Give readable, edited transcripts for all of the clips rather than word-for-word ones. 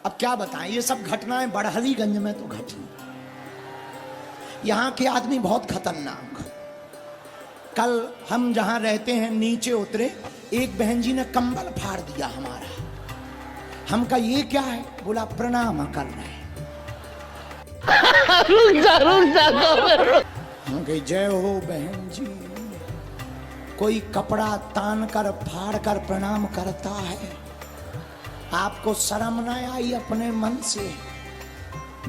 अब क्या बताएं, ये सब घटनाएं बड़हलीगंज में तो घटी। यहाँ के आदमी बहुत खतरनाक। कल हम जहां रहते हैं नीचे उतरे, एक बहन जी ने कंबल फाड़ दिया हमारा। हम कहा ये क्या है? बोला प्रणाम कर रहे हैं। हम कही जय हो बहन जी, कोई कपड़ा तान कर फाड़ कर प्रणाम करता है? आपको शर्म न आई अपने मन से?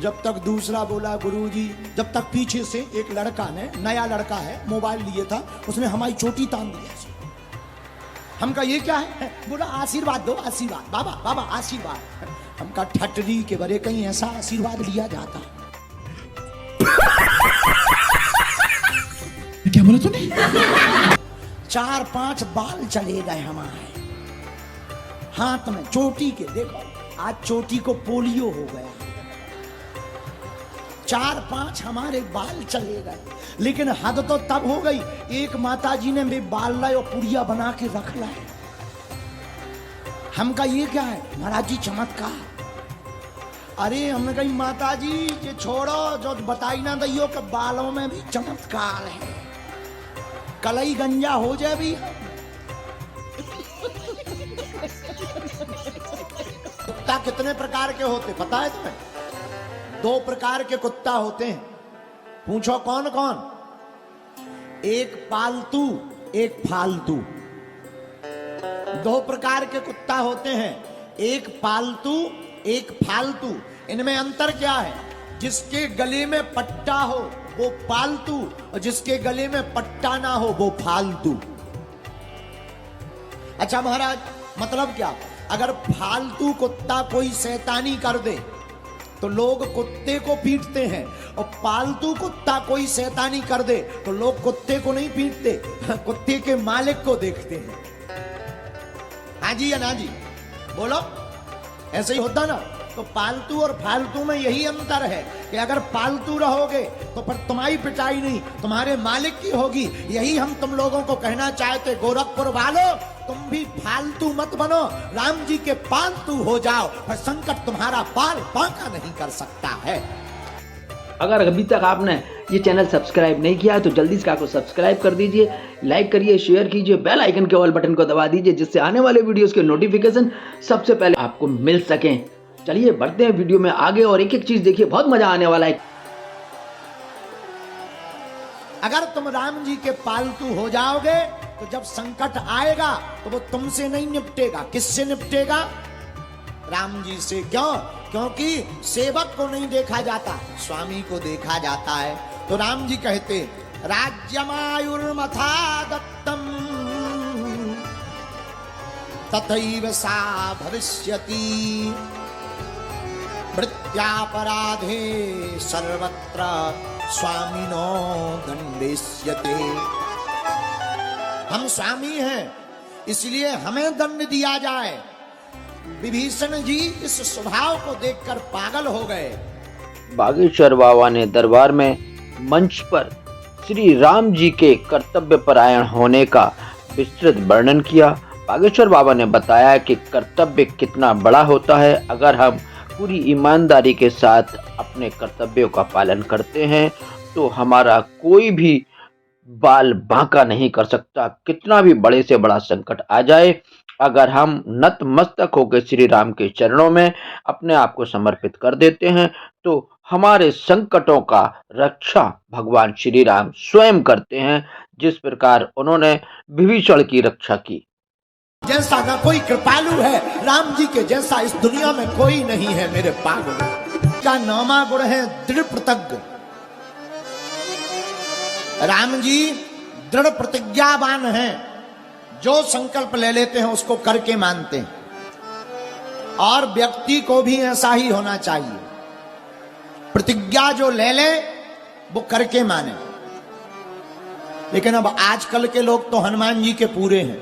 जब तक दूसरा बोला गुरुजी, जब तक पीछे से एक लड़का ने, नया लड़का है, मोबाइल लिए था, उसने हमारी चोटी तान दिया। हम कहा ये क्या है? बोला आशीर्वाद दो, आशीर्वाद, बाबा बाबा आशीर्वाद। हम कहा ठटरी के बरे कहीं ऐसा आशीर्वाद लिया जाता? क्या बोला तूने? 4-5 बाल चले गए हमारे हाथ में चोटी के। देखो आज चोटी को पोलियो हो गया। 4-5 हमारे बाल चले गए। लेकिन हद तो तब हो गई, एक माताजी ने भी बाल लाए और पुड़िया बना के रख लाए। हम कहा ये क्या है? महाराज जी चमत्कार। अरे हमने कही माताजी ये छोड़ो, जो बताई ना दैयो कि बालों में भी चमत्कार है, कलई गंजा हो जाए भी। कुत्ता कितने प्रकार के होते पता है तुम्हें? 2 प्रकार के कुत्ता होते हैं। पूछो कौन कौन? एक पालतू, एक फालतू। 2 प्रकार के कुत्ता होते हैं, एक पालतू, एक फालतू। इनमें अंतर क्या है? जिसके गले में पट्टा हो वो पालतू, और जिसके गले में पट्टा ना हो वो फालतू। अच्छा महाराज मतलब क्या? अगर फालतू कुत्ता कोई शैतानी कर दे तो लोग कुत्ते को पीटते हैं, और पालतू कुत्ता कोई शैतानी कर दे तो लोग कुत्ते को नहीं पीटते, कुत्ते के मालिक को देखते हैं। हाँ जी या ना जी? बोलो, ऐसे ही होता ना? तो पालतू और फालतू में यही अंतर है कि अगर पालतू रहोगे तो फिर तुम्हारी पिटाई नहीं, तुम्हारे मालिक की होगी। यही हम तुम लोगों को कहना चाहते, गोरखपुर वालों तुम भी फालतू मत बनो, राम जी के पालतू हो जाओ, फिर संकट तुम्हारा बाल बांका नहीं कर सकता है। अगर अभी तक आपने ये चैनल सब्सक्राइब नहीं किया है तो जल्दी से आपको सब्सक्राइब कर दीजिए, लाइक करिए, शेयर कीजिए, बेल आइकन के ऑल बटन को दबा दीजिए, जिससे आने वाले वीडियोस के नोटिफिकेशन सबसे पहले आपको मिल सकें। चलिए बढ़ते हैं वीडियो में आगे और एक एक चीज देखिए, बहुत मजा आने वाला है। अगर तुम राम जी के पालतू हो जाओगे तो जब संकट आएगा तो वो तुमसे नहीं निपटेगा। किससे निपटेगा? राम जी से। क्यों? क्योंकि सेवक को नहीं देखा जाता, स्वामी को देखा जाता है। तो राम जी कहते राज्यमायुर्मथा दत्तम तथैव सा भविष्यति भृत्यापराधे सर्वत्र स्वामिनो दंडेष्यते। हम स्वामी हैं इसलिए हमें दंड दिया जाए। विभीषण जी इस स्वभाव को देखकर पागल हो गए। बागेश्वर बाबा ने दरबार में मंच पर श्री राम जी के कर्तव्य परायण होने का विस्तृत वर्णन किया। बागेश्वर बाबा ने बताया कि कर्तव्य कितना बड़ा होता है। अगर हम पूरी ईमानदारी के साथ अपने कर्तव्यों का पालन करते हैं तो हमारा कोई भी बाल बांका नहीं कर सकता। कितना भी बड़े से बड़ा संकट आ जाए, अगर हम नतमस्तक होकर श्री राम के चरणों में अपने आप को समर्पित कर देते हैं तो हमारे संकटों का रक्षा भगवान श्री राम स्वयं करते हैं, जिस प्रकार उन्होंने विभीषण की रक्षा की। जैसा ना कोई कृपालु है, राम जी के जैसा इस दुनिया में कोई नहीं है मेरे पागल। का नामा गुण है दृढ़ प्रतिज्ञ। राम जी दृढ़ प्रतिज्ञावान हैं, जो संकल्प ले लेते हैं उसको करके मानते हैं। और व्यक्ति को भी ऐसा ही होना चाहिए, प्रतिज्ञा जो ले ले वो करके माने। लेकिन अब आजकल के लोग तो हनुमान जी के पूरे हैं।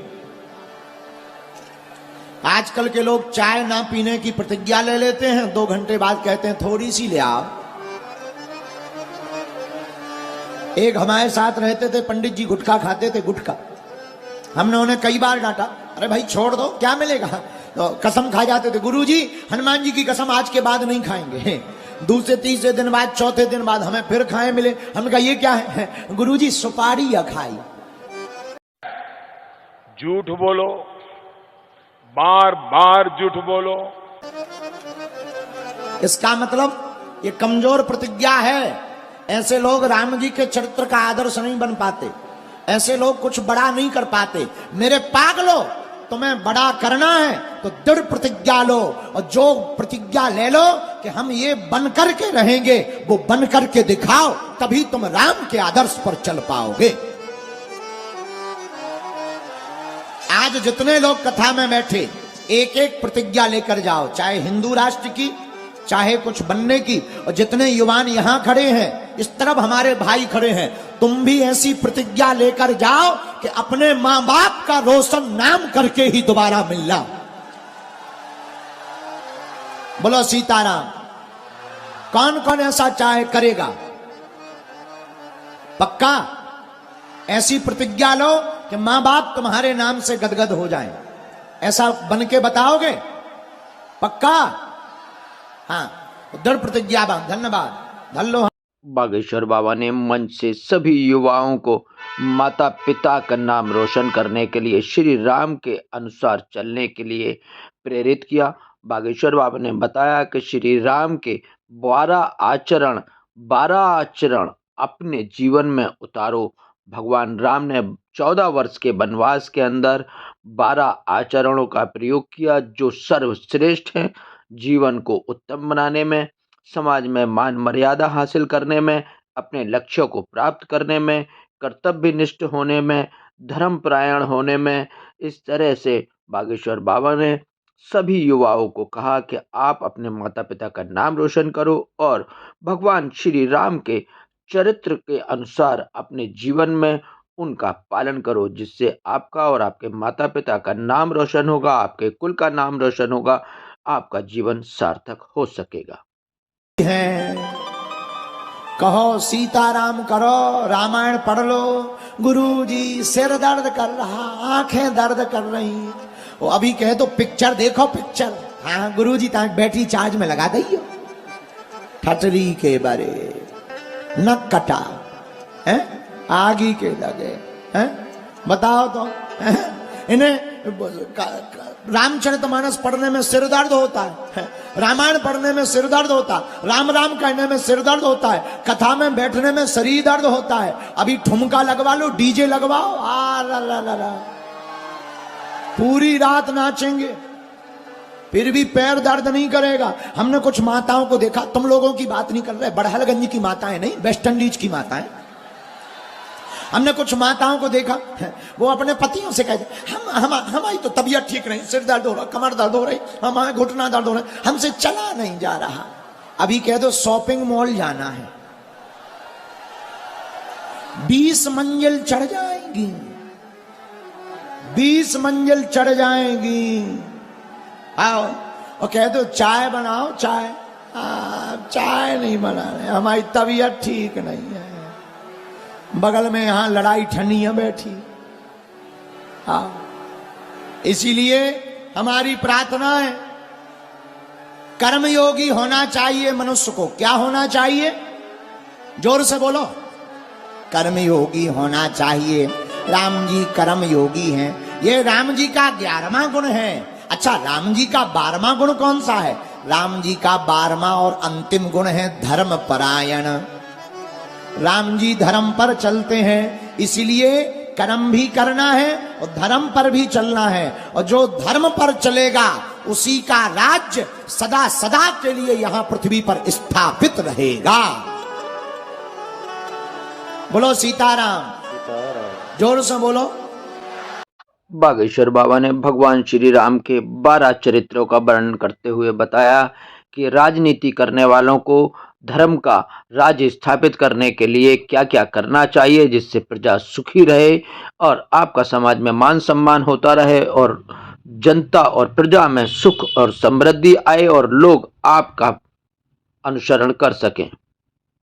आजकल के लोग चाय ना पीने की प्रतिज्ञा ले लेते हैं, 2 घंटे बाद कहते हैं थोड़ी सी ले आओ। एक हमारे साथ रहते थे पंडित जी, गुटखा खाते थे, गुटखा। हमने उन्हें कई बार डांटा, अरे भाई छोड़ दो, क्या मिलेगा? तो कसम खा जाते थे, गुरुजी हनुमान जी की कसम आज के बाद नहीं खाएंगे। दूसरे तीसरे दिन बाद चौथे दिन बाद हमें फिर खाए मिले। हमने कहा ये क्या है? गुरुजी सुपारी अखाई। झूठ बोलो, बार बार झूठ बोलो। इसका मतलब ये कमजोर प्रतिज्ञा है। ऐसे लोग राम जी के चरित्र का आदर्श नहीं बन पाते, ऐसे लोग कुछ बड़ा नहीं कर पाते। मेरे पागलो, तुम्हें बड़ा करना है तो दृढ़ प्रतिज्ञा लो, और जो प्रतिज्ञा ले लो कि हम ये बन करके रहेंगे, वो बन करके दिखाओ, तभी तुम राम के आदर्श पर चल पाओगे। आज जितने लोग कथा में बैठे, एक एक प्रतिज्ञा लेकर जाओ, चाहे हिंदू राष्ट्र की, चाहे कुछ बनने की। और जितने युवान यहां खड़े हैं, इस तरफ हमारे भाई खड़े हैं, तुम भी ऐसी प्रतिज्ञा लेकर जाओ कि अपने मां बाप का रोशन नाम करके ही दोबारा मिलना। बोलो सीताराम। कौन कौन ऐसा चाहे करेगा? पक्का ऐसी प्रतिज्ञा लो कि मां बाप तुम्हारे नाम से गदगद हो जाएं। ऐसा बन के बताओगे? पक्का? हाँ, दृढ़ प्रतिज्ञा। धन्यवाद। धन्यवाद। बागेश्वर बाबा ने मंच से सभी युवाओं को माता पिता का नाम रोशन करने के लिए, श्री राम के अनुसार चलने के लिए प्रेरित किया। बागेश्वर बाबा ने बताया कि श्री राम के 12 आचरण अपने जीवन में उतारो। भगवान राम ने 14 वर्ष के वनवास के अंदर 12 आचरणों का प्रयोग किया, जो सर्वश्रेष्ठ हैं। जीवन को उत्तम बनाने में, समाज में मान मर्यादा हासिल करने में, अपने लक्ष्यों को प्राप्त करने में, कर्तव्यनिष्ठ होने में, धर्मपरायण होने में। इस तरह से बागेश्वर बाबा ने सभी युवाओं को कहा कि आप अपने माता पिता का नाम रोशन करो और भगवान श्री राम के चरित्र के अनुसार अपने जीवन में उनका पालन करो, जिससे आपका और आपके माता पिता का नाम रोशन होगा, आपके कुल का नाम रोशन होगा, आपका जीवन सार्थक हो सकेगा। है कहो सीताराम करो, रामायण पढ़ लो। गुरुजी सिर दर्द कर रहा, आंखें दर्द कर रही। वो अभी कहे तो पिक्चर देखो, पिक्चर। हाँ गुरुजी ताक बैठी चार्ज में लगा दइयो। ठटरी के बारे न कटा है, आगी के लगे हैं। बताओ तो इन्हें रामचरितमानस पढ़ने में सिर दर्द होता है, रामायण पढ़ने में सिर दर्द होता है, राम राम कहने में सिर दर्द होता है, कथा में बैठने में शरीर दर्द होता है। अभी ठुमका लगवा लो, डीजे लगवाओ, आ ला ला ला ला, पूरी रात नाचेंगे, फिर भी पैर दर्द नहीं करेगा। हमने कुछ माताओं को देखा, तुम लोगों की बात नहीं कर रहे, बड़हलगंज की माताएं नहीं, वेस्ट इंडीज की माताएं। हमने कुछ माताओं को देखा, वो अपने पतियों से कहते हमारी तो तबीयत ठीक नहीं, सिर दर्द हो रहा, कमर दर्द हो रही, हमारा घुटना दर्द हो रहा, हमसे चला नहीं जा रहा। अभी कह दो शॉपिंग मॉल जाना है, 20 मंजिल चढ़ जाएंगी, 20 मंजिल चढ़ जाएंगी। आओ और कह दो चाय बनाओ, चाय। चाय नहीं बना रहे, हमारी तबीयत ठीक नहीं है, बगल में यहां लड़ाई ठनिया बैठी। इसीलिए हमारी प्रार्थना है, कर्मयोगी होना चाहिए मनुष्य को। क्या होना चाहिए? जोर से बोलो। कर्मयोगी होना चाहिए। राम जी कर्मयोगी हैं। ये राम जी का 11वां गुण है। अच्छा, राम जी का 12वां गुण कौन सा है? राम जी का 12वां और अंतिम गुण है धर्म परायण। राम जी धर्म पर चलते हैं, इसलिए कर्म भी करना है और धर्म पर भी चलना है। और जो धर्म पर चलेगा उसी का राज्य सदा सदा के लिए यहां पृथ्वी पर स्थापित रहेगा। बोलो सीताराम। जोर से बोलो। बागेश्वर बाबा ने भगवान श्री राम के 12 चरित्रों का वर्णन करते हुए बताया कि राजनीति करने वालों को धर्म का राज्य स्थापित करने के लिए क्या क्या करना चाहिए, जिससे प्रजा सुखी रहे और आपका समाज में मान सम्मान होता रहे और जनता और प्रजा में सुख और समृद्धि आए और लोग आपका अनुसरण कर सकें।